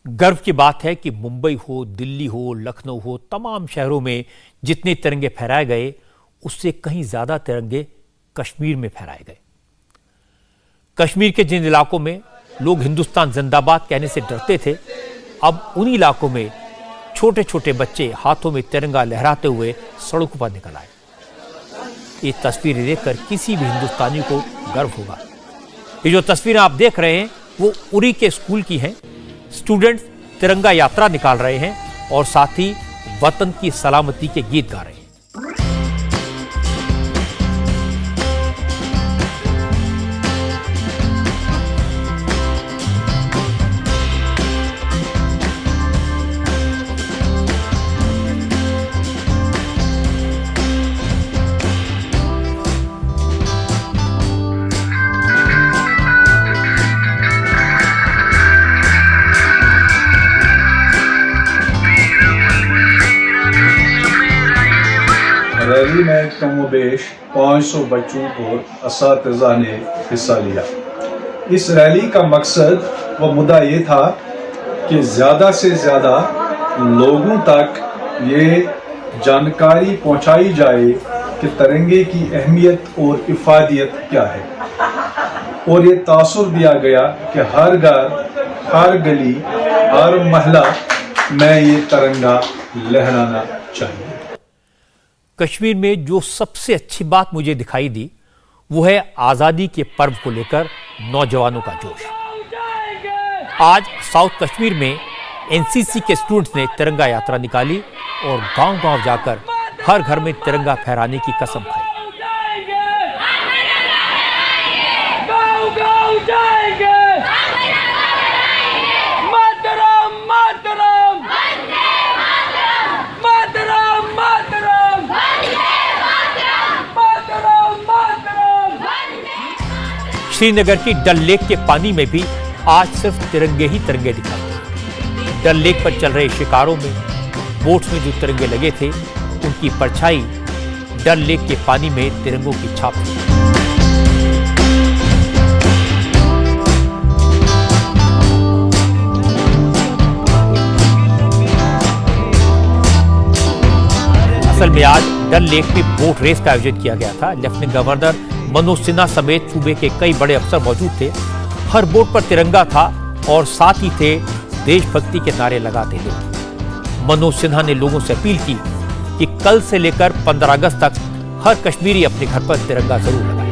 गर्व की बात है कि मुंबई हो, दिल्ली हो, लखनऊ हो, तमाम शहरों में जितने तिरंगे फहराए गए उससे कहीं ज्यादा तिरंगे कश्मीर में फहराए गए। कश्मीर के जिन इलाकों में लोग हिंदुस्तान जिंदाबाद कहने से डरते थे, अब उन्हीं इलाकों में छोटे छोटे बच्चे हाथों में तिरंगा लहराते हुए सड़कों पर निकल आए। ये तस्वीरें देखकर किसी भी हिंदुस्तानी को गर्व होगा। ये जो तस्वीरें आप देख रहे हैं वो उरी के स्कूल की हैं। स्टूडेंट्स तिरंगा यात्रा निकाल रहे हैं और साथ ही वतन की सलामती के गीत गा रहे हैं। रैली में कमोबेश 500 बच्चों और असातिज़ा ने हिस्सा लिया। इस रैली का मकसद व मुद्दा ये था कि ज़्यादा से ज़्यादा लोगों तक ये जानकारी पहुंचाई जाए कि तिरंगे की अहमियत और इफादियत क्या है, और ये तासुर दिया गया कि हर घर, हर गली, हर महल्ला में ये तिरंगा लहराना चाहिए। कश्मीर में जो सबसे अच्छी बात मुझे दिखाई दी वो है आज़ादी के पर्व को लेकर नौजवानों का जोश। आज साउथ कश्मीर में एनसीसी के स्टूडेंट्स ने तिरंगा यात्रा निकाली और गांव-गांव जाकर हर घर में तिरंगा फहराने की कसम खाई। श्रीनगर की डल लेक के पानी में भी आज सिर्फ तिरंगे ही तिरंगे दिखाई दे। डल लेक पर चल रहे शिकारों में, बोट्स में जो तिरंगे लगे थे उनकी परछाई डल लेक के पानी में तिरंगों की छाप थी। असल में आज डल लेक में बोट रेस का आयोजन किया गया था। लेफ्टिनेंट गवर्नर मनोज सिन्हा समेत सूबे के कई बड़े अफसर मौजूद थे। हर बोट पर तिरंगा था और साथ ही थे देशभक्ति के नारे लगाते लोग। मनोज सिन्हा ने लोगों से अपील की कि कल से लेकर 15 अगस्त तक हर कश्मीरी अपने घर पर तिरंगा जरूर लगाए।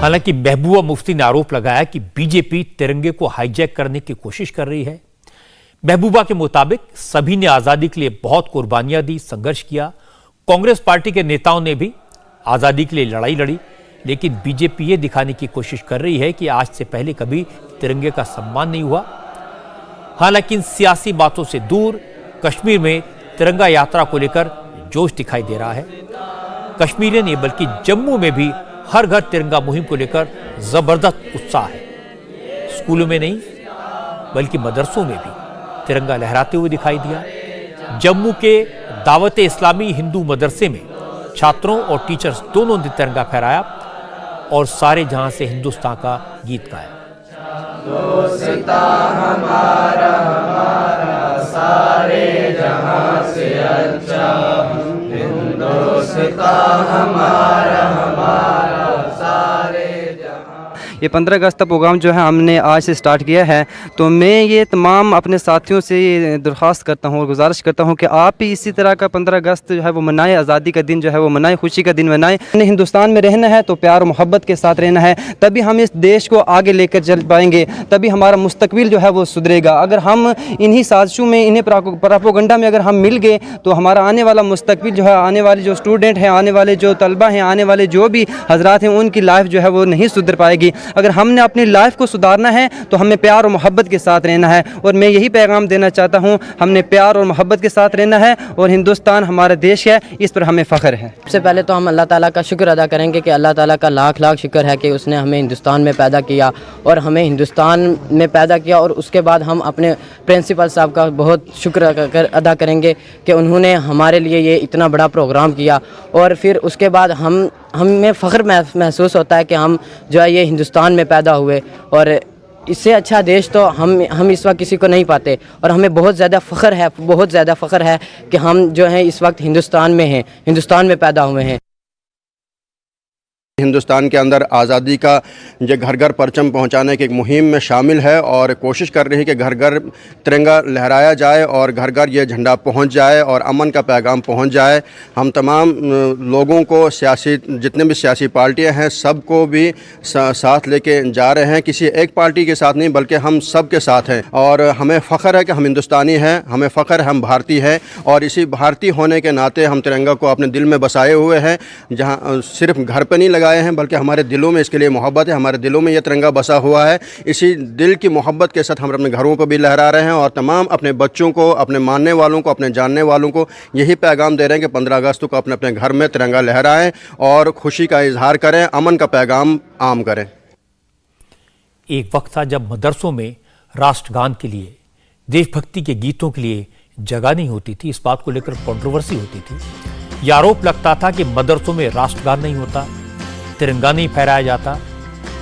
हालांकि महबूबा मुफ्ती ने आरोप लगाया कि बीजेपी तिरंगे को हाईजैक करने की कोशिश कर रही है। महबूबा के मुताबिक सभी ने आजादी के लिए बहुत कुर्बानियां दी, संघर्ष किया। कांग्रेस पार्टी के नेताओं ने भी आजादी के लिए लड़ाई लड़ी, लेकिन बीजेपी ये दिखाने की कोशिश कर रही है कि आज से पहले कभी तिरंगे का सम्मान नहीं हुआ। हालांकि इन सियासी बातों से दूर कश्मीर में तिरंगा यात्रा को लेकर जोश दिखाई दे रहा है। कश्मीर नहीं बल्कि जम्मू में भी हर घर तिरंगा मुहिम को लेकर जबरदस्त उत्साह है। स्कूलों में नहीं बल्कि मदरसों में भी तिरंगा लहराते हुए दिखाई दिया। जम्मू के दावते इस्लामी हिंदू मदरसे में छात्रों और टीचर्स दोनों ने तिरंगा फहराया और सारे जहां से हिंदुस्तान का गीत गाया। हमारा हमारा सारे जहां से अच्छा, हिंदुस्तान हमारा हमारा सारे जहां। ये 15 अगस्त का प्रोग्राम जो है हमने आज से स्टार्ट किया है। तो मैं ये तमाम अपने साथियों से दरख्वास्त करता हूँ और गुजारिश करता हूँ कि आप भी इसी तरह का 15 अगस्त जो है वो मनाएं, आज़ादी का दिन जो है वो मनाएं, खुशी का दिन मनाएं। हमने हिंदुस्तान में रहना है तो प्यार और मोहब्बत के साथ रहना है, तभी हम इस देश को आगे लेकर चल पाएंगे, तभी हमारा मुस्तकबिल जो है वो सुधरेगा। अगर हम इन्हीं साजिशों में, इन्हीं प्रोपेगेंडा में अगर हम मिल गए तो हमारा आने वाला मुस्तकबिल जो है, आने वाले जो स्टूडेंट हैं, आने वाले जो तलबा हैं, आने वाले जो भी हजरात हैं, उनकी लाइफ जो है वो नहीं सुधर पाएगी। अगर हमने अपनी लाइफ को सुधारना है तो हमें प्यार और मोहब्बत के साथ रहना है। और मैं यही पैगाम देना चाहता हूँ, हमने प्यार और मोहब्बत के साथ रहना है और हिंदुस्तान हमारा देश है, इस पर हमें फ़ख्र है। सबसे पहले तो हम अल्लाह ताला का शुक्र अदा करेंगे कि अल्लाह ताला का लाख लाख शुक्र है कि उसने हमें हिंदुस्तान में पैदा किया और हमें हिंदुस्तान में पैदा किया। और उसके बाद हम अपने प्रिंसिपल साहब का बहुत शुक्र अदा करेंगे कि उन्होंने हमारे लिए ये इतना बड़ा प्रोग्राम किया। और फिर उसके बाद हमें फ़ख्र महसूस होता है कि हम जो है ये हिंदुस्तान में पैदा हुए, और इससे अच्छा देश तो हम इस वक्त किसी को नहीं पाते। और हमें बहुत ज़्यादा फ़ख्र है कि हम जो है इस वक्त हिंदुस्तान में हैं, हिंदुस्तान में पैदा हुए हैं। हिंदुस्तान के अंदर आज़ादी का जो घर घर परचम पहुंचाने की एक मुहिम में शामिल है और कोशिश कर रही है कि घर घर तिरंगा लहराया जाए और घर घर ये झंडा पहुंच जाए और अमन का पैगाम पहुंच जाए। हम तमाम लोगों को, जितने भी सियासी पार्टियां हैं, सबको भी साथ लेके जा रहे हैं। किसी एक पार्टी के साथ नहीं बल्कि हम सब के साथ हैं और हमें फ़ख्र है कि हम हिंदुस्तानी हैं, हमें फ़ख्र है हम भारतीय हैं। और इसी भारतीय होने के नाते हम तिरंगा को अपने दिल में बसाए हुए हैं, जहाँ सिर्फ घर पर नहीं लगाए हैं बल्कि हमारे दिलों में इसके लिए मोहब्बत है, हमारे दिलों में ये तिरंगा बसा हुआ है। इसी दिल की मोहब्बत के साथ हम अपने घरों पर भी लहरा रहे हैं और तमाम अपने बच्चों को, अपने मानने वालों को, अपने जानने वालों को यही पैगाम दे रहे हैं कि 15 अगस्त को अपने अपने घर में तिरंगा लहराएं और खुशी का इजहार करें, अमन का पैगाम आम करें। एक वक्त था जब मदरसों में राष्ट्रगान के लिए, देशभक्ति के गीतों के लिए जगह नहीं होती थी। इस बात को लेकर कंट्रोवर्सी होती थी। यह आरोप लगता था कि मदरसों में राष्ट्रगान नहीं होता, तिरंगा नहीं फहराया जाता।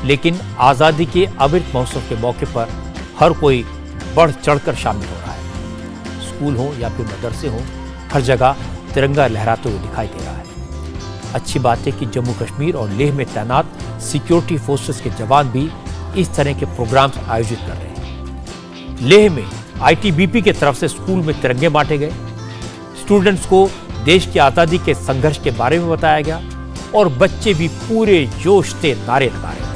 लेकिन आज़ादी के अमृत महोत्सव के मौके पर हर कोई बढ़ चढ़कर शामिल हो रहा है। स्कूल हो या फिर मदरसे हो, हर जगह तिरंगा लहराते हुए दिखाई दे रहा है। अच्छी बात है कि जम्मू कश्मीर और लेह में तैनात सिक्योरिटी फोर्सेस के जवान भी इस तरह के प्रोग्राम्स आयोजित कर रहे हैं। लेह में आईटीबीपी की तरफ से स्कूल में तिरंगे बांटे गए, स्टूडेंट्स को देश की आज़ादी के संघर्ष के बारे में बताया गया और बच्चे भी पूरे जोश से नारे लगा रहे थे।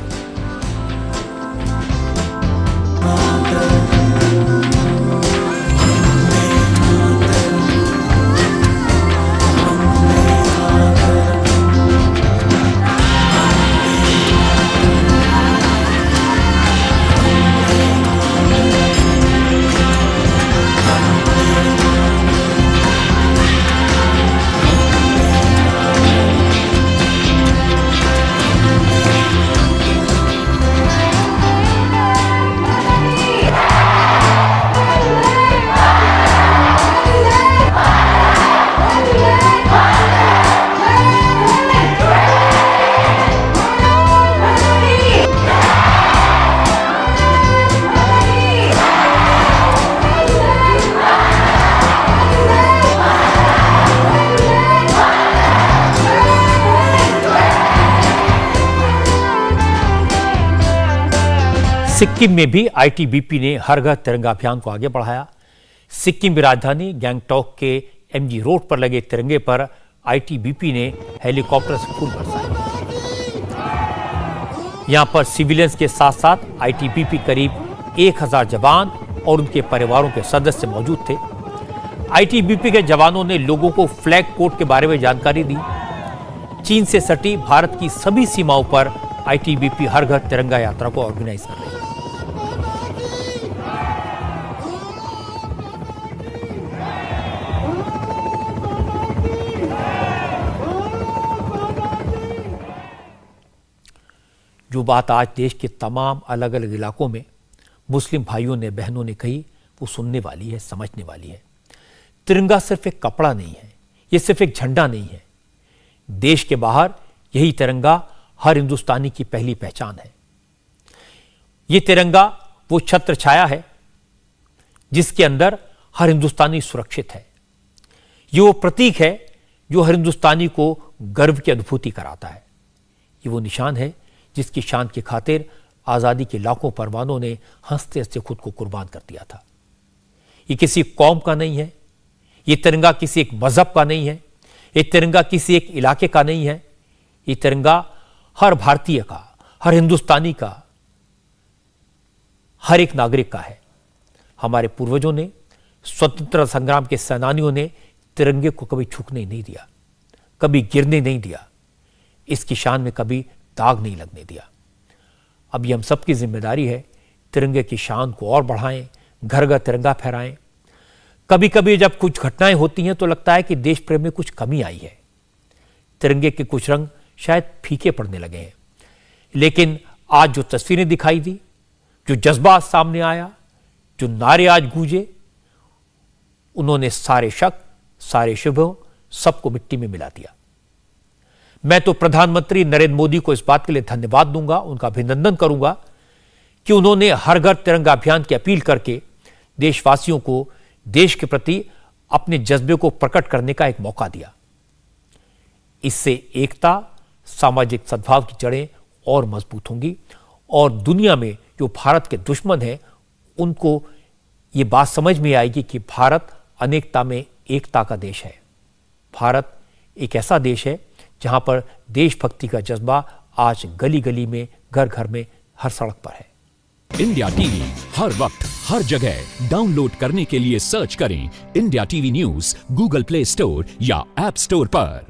सिक्किम में भी आईटीबीपी ने हर घर तिरंगा अभियान को आगे बढ़ाया। सिक्किम की राजधानी गैंगटॉक के एमजी रोड पर लगे तिरंगे पर आईटीबीपी ने हेलीकॉप्टर से फूल बरसाए। यहां पर सिविलियंस के साथ साथ आईटीबीपी करीब 1000 जवान और उनके परिवारों के सदस्य मौजूद थे। आईटीबीपी के जवानों ने लोगों को फ्लैग कोड के बारे में जानकारी दी। चीन से सटी भारत की सभी सीमाओं पर आईटीबीपी हर घर तिरंगा यात्रा को ऑर्गेनाइज कर रही है। जो बात आज देश के तमाम अलग अलग इलाकों में मुस्लिम भाइयों ने, बहनों ने कही, वो सुनने वाली है, समझने वाली है। तिरंगा सिर्फ एक कपड़ा नहीं है, ये सिर्फ एक झंडा नहीं है। देश के बाहर यही तिरंगा हर हिंदुस्तानी की पहली पहचान है। ये तिरंगा वो छत्र छाया है जिसके अंदर हर हिंदुस्तानी सुरक्षित है। ये वो प्रतीक है जो हर हिंदुस्तानी को गर्व की अनुभूति कराता है। ये वो निशान है जिसकी शान की खातिर आजादी के लाखों परवानों ने हंसते हंसते खुद को कुर्बान कर दिया था। ये किसी कौम का नहीं है, ये तिरंगा किसी एक मजहब का नहीं है, ये तिरंगा किसी एक इलाके का नहीं है, ये तिरंगा हर भारतीय का, हर हिंदुस्तानी का, हर एक नागरिक का है। हमारे पूर्वजों ने, स्वतंत्रता संग्राम के सेनानियों ने तिरंगे को कभी झुकने नहीं दिया, कभी गिरने नहीं दिया, इसकी शान में कभी दाग नहीं लगने दिया। अब ये हम सबकी जिम्मेदारी है, तिरंगे की शान को और बढ़ाएं, घर घर तिरंगा फहराएं। कभी कभी जब कुछ घटनाएं होती हैं तो लगता है कि देश प्रेम में कुछ कमी आई है, तिरंगे के कुछ रंग शायद फीके पड़ने लगे हैं। लेकिन आज जो तस्वीरें दिखाई दी, जो जज्बा सामने आया, जो नारे आज गूंजे, उन्होंने सारे शक, सारे शुभों सबको मिट्टी में मिला दिया। मैं तो प्रधानमंत्री नरेंद्र मोदी को इस बात के लिए धन्यवाद दूंगा, उनका अभिनंदन करूंगा कि उन्होंने हर घर तिरंगा अभियान की अपील करके देशवासियों को देश के प्रति अपने जज्बे को प्रकट करने का एक मौका दिया। इससे एकता, सामाजिक सद्भाव की जड़ें और मजबूत होंगी और दुनिया में जो भारत के दुश्मन हैं उनको ये बात समझ में आएगी कि भारत अनेकता में एकता का देश है। भारत एक ऐसा देश है जहां पर देशभक्ति का जज्बा आज गली गली में, घर घर में, हर सड़क पर है। इंडिया टीवी हर वक्त हर जगह डाउनलोड करने के लिए सर्च करें India TV news Google play store या ऐप स्टोर पर।